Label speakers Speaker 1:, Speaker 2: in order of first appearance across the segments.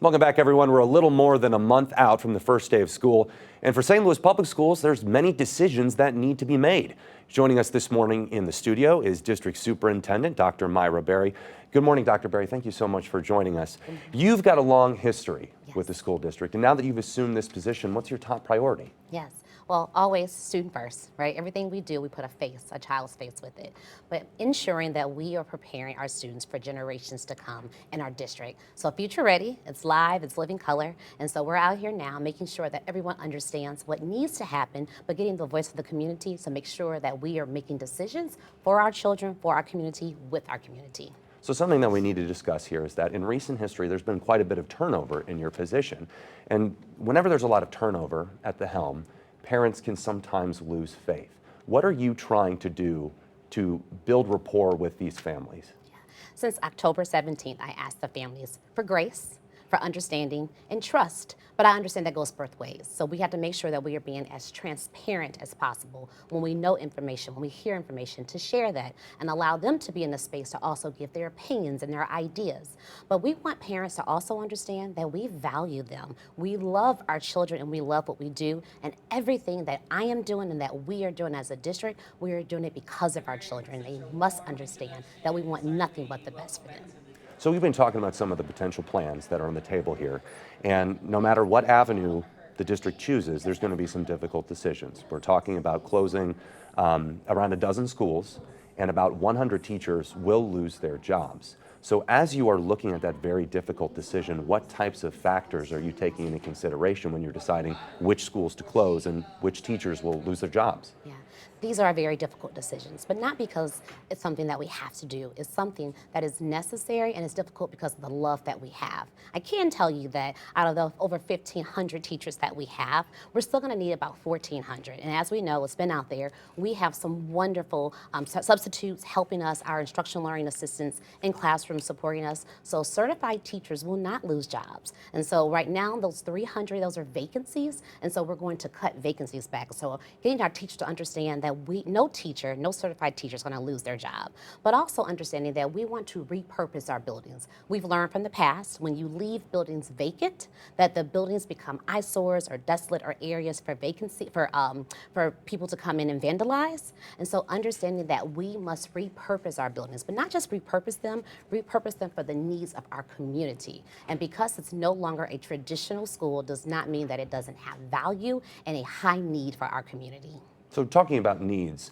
Speaker 1: Welcome back, everyone. We're a little more than a month out from the first day of school. And for St. Louis Public Schools, there's many decisions that need to be made. Joining us this morning in the studio is District Superintendent Dr. Myra Berry. Good morning, Dr. Berry. Thank you so much for joining us. You've got a long history with the school district, and now that you've assumed this position, what's your top priority?
Speaker 2: Yes. Well, always student first, right? Everything we do, we put a child's face with it. But ensuring that we are preparing our students for generations to come in our district. So Future Ready, it's live, it's living color. And so we're out here now making sure that everyone understands what needs to happen, but getting the voice of the community to make sure that we are making decisions for our children, for our community, with our community.
Speaker 1: So something that we need to discuss here is that in recent history, there's been quite a bit of turnover in your position. And whenever there's a lot of turnover at the helm, parents can sometimes lose faith. What are you trying to do to build rapport with these families?
Speaker 2: Since October 17th, I asked the families for grace, for understanding, and trust. But I understand that goes both ways. So we have to make sure that we are being as transparent as possible when we know information, when we hear information, to share that and allow them to be in the space to also give their opinions and their ideas. But we want parents to also understand that we value them. We love our children and we love what we do. And everything that I am doing and that we are doing as a district, we are doing it because of our children. They must understand that we want nothing but the best for them.
Speaker 1: So we've been talking about some of the potential plans that are on the table here, and no matter what avenue the district chooses, there's going to be some difficult decisions. We're talking about closing around a dozen schools, and about 100 teachers will lose their jobs. So as you are looking at that very difficult decision, what types of factors are you taking into consideration when you're deciding which schools to close and which teachers will lose their jobs?
Speaker 2: Yeah. These are very difficult decisions, but not because it's something that we have to do. It's something that is necessary, and it's difficult because of the love that we have. I can tell you that out of the over 1,500 teachers that we have, we're still going to need about 1,400. And as we know, it's been out there, we have some wonderful substitutes helping us, our instructional learning assistants in classrooms supporting us. So certified teachers will not lose jobs. And so right now, those 300, those are vacancies. And so we're going to cut vacancies back. So getting our teachers to understand that no certified teacher is going to lose their job, but also understanding that we want to repurpose our buildings. We've learned from the past, when you leave buildings vacant, that the buildings become eyesores or desolate or areas for vacancy, for people to come in and vandalize. And so understanding that we must repurpose our buildings, but not just repurpose them for the needs of our community. And because it's no longer a traditional school does not mean that it doesn't have value and a high need for our community.
Speaker 1: So talking about needs,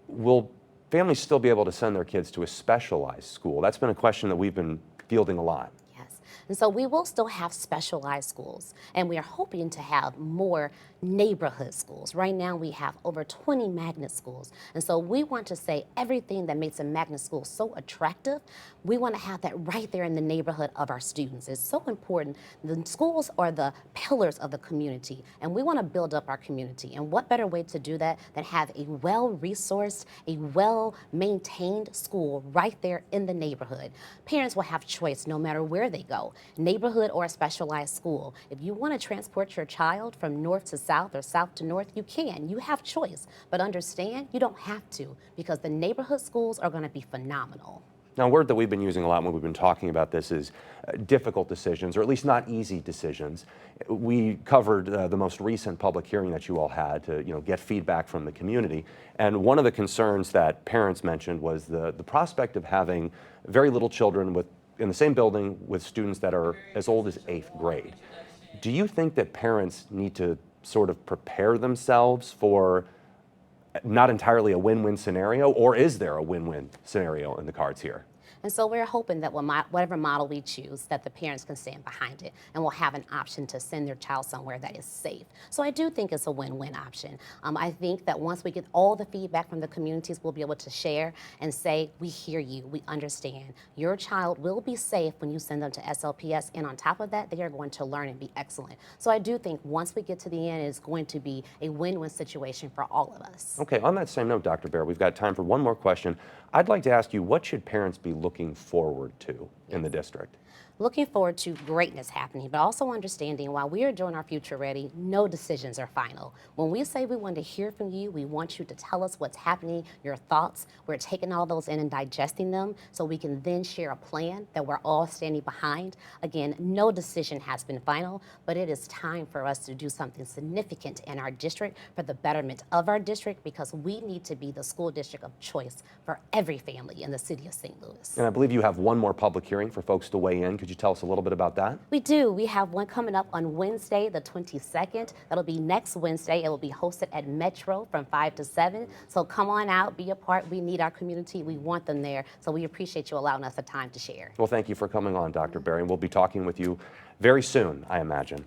Speaker 1: will families still be able to send their kids to a specialized school? That's been a question that we've been fielding a lot.
Speaker 2: Yes, and so we will still have specialized schools, and we are hoping to have more neighborhood schools. Right now we have over 20 magnet schools, and so we want to say everything that makes a magnet school so attractive, we want to have that right there in the neighborhood of our students. It's so important. The schools are the pillars of the community, and we want to build up our community. And what better way to do that than have a well-resourced, a well-maintained school right there in the neighborhood. Parents will have choice no matter where they go, neighborhood or a specialized school. If you want to transport your child from north to south or south to north, you can. You have choice. But understand, you don't have to, because the neighborhood schools are going to be phenomenal.
Speaker 1: Now, a word that we've been using a lot when we've been talking about this is difficult decisions, or at least not easy decisions. We covered the most recent public hearing that you all had to get feedback from the community. And one of the concerns that parents mentioned was the prospect of having very little children in the same building with students that are as old as 8th grade. Do you think that parents need to sort of prepare themselves for not entirely a win-win scenario, or is there a win-win scenario in the cards here?
Speaker 2: And so we're hoping that whatever model we choose, that the parents can stand behind it and will have an option to send their child somewhere that is safe. So I do think it's a win-win option. I think that once we get all the feedback from the communities, we'll be able to share and say, we hear you, we understand. Your child will be safe when you send them to SLPS, and on top of that, they are going to learn and be excellent. So I do think once we get to the end, it's going to be a win-win situation for all of us.
Speaker 1: Okay, on that same note, Dr. Bear, we've got time for one more question. I'd like to ask you, what should parents be looking forward to in the district?
Speaker 2: Looking forward to greatness happening, but also understanding while we are doing our future ready, no decisions are final. When we say we want to hear from you, we want you to tell us what's happening, your thoughts. We're taking all those in and digesting them so we can then share a plan that we're all standing behind. Again, no decision has been final, but it is time for us to do something significant in our district for the betterment of our district, because we need to be the school district of choice for every family in the city of St. Louis.
Speaker 1: And I believe you have one more public hearing for folks to weigh in. Could you tell us a little bit about that?
Speaker 2: We do. We have one coming up on Wednesday, the 22nd. That'll be next Wednesday. It will be hosted at Metro from 5 to 7. So come on out, be a part. We need our community. We want them there. So we appreciate you allowing us the time to share.
Speaker 1: Well, thank you for coming on, Dr. Berry. And we'll be talking with you very soon, I imagine.